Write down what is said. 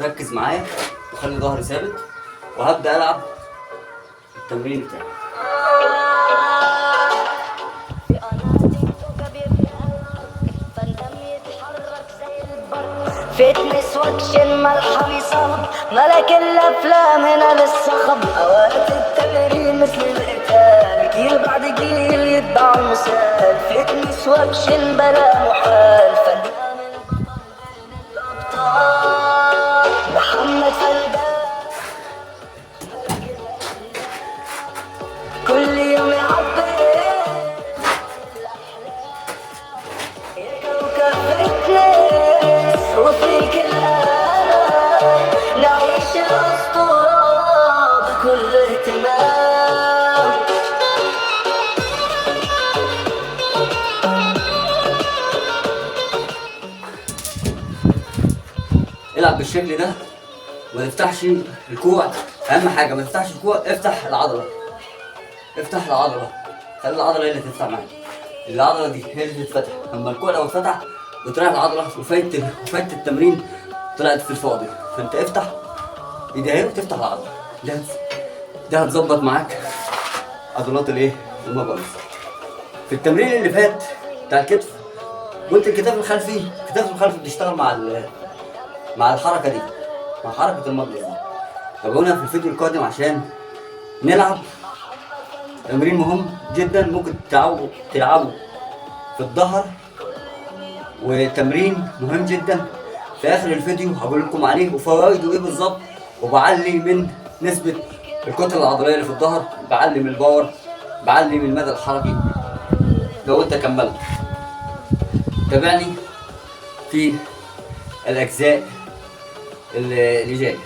ركز معايا وخلي ظهري ثابت، وهبدأ ألعب التمرين بتاعي. فتنس واكشن ملحمي صعب، ملك الافلام هنا للصخب. اوقات التمرين مثل القتال، جيل بعد جيل يتبع المثال. فتنس واكشن بلا محال، فنان البطل بين الابطال محمد فلدان. كل يوم يعبر يا كوكب فتنس، وفيك الآن نعيش الأسطورة بكل اهتمام. العب بالشكل ده، ما تفتحش الكوع. أهم حاجة ما تفتحش الكوع، افتح العضلة. افتح العضلة، خلي العضلة هي اللي تفتح معاك. العضلة دي هي اللي تتفتح. أما الكوع لو اتفتح بتريح العضلة وفايدة التمرين طلعت في الفاضي. فأنت افتح ايدي اهي وتفتح العضلة. ده هتظبط معاك عضلات الايه؟ المبارز. في التمرين اللي فات بتاع الكتف قلت الكتاف الخلفي بتشتغل مع الحركة دي، مع حركة المقص دي. تابعونا في الفيديو القادم عشان نلعب تمرين مهم جدا ممكن تلعبه في الظهر، وتمرين مهم جدا في اخر الفيديو هقول لكم عليه وفوائده ايه بالظبط، وبعلي من نسبة الكتلة العضلية اللي في الظهر، بعلي من الباور، بعلي من المدى الحركي لو انت كملت. تابعني في الاجزاء اللي جايه.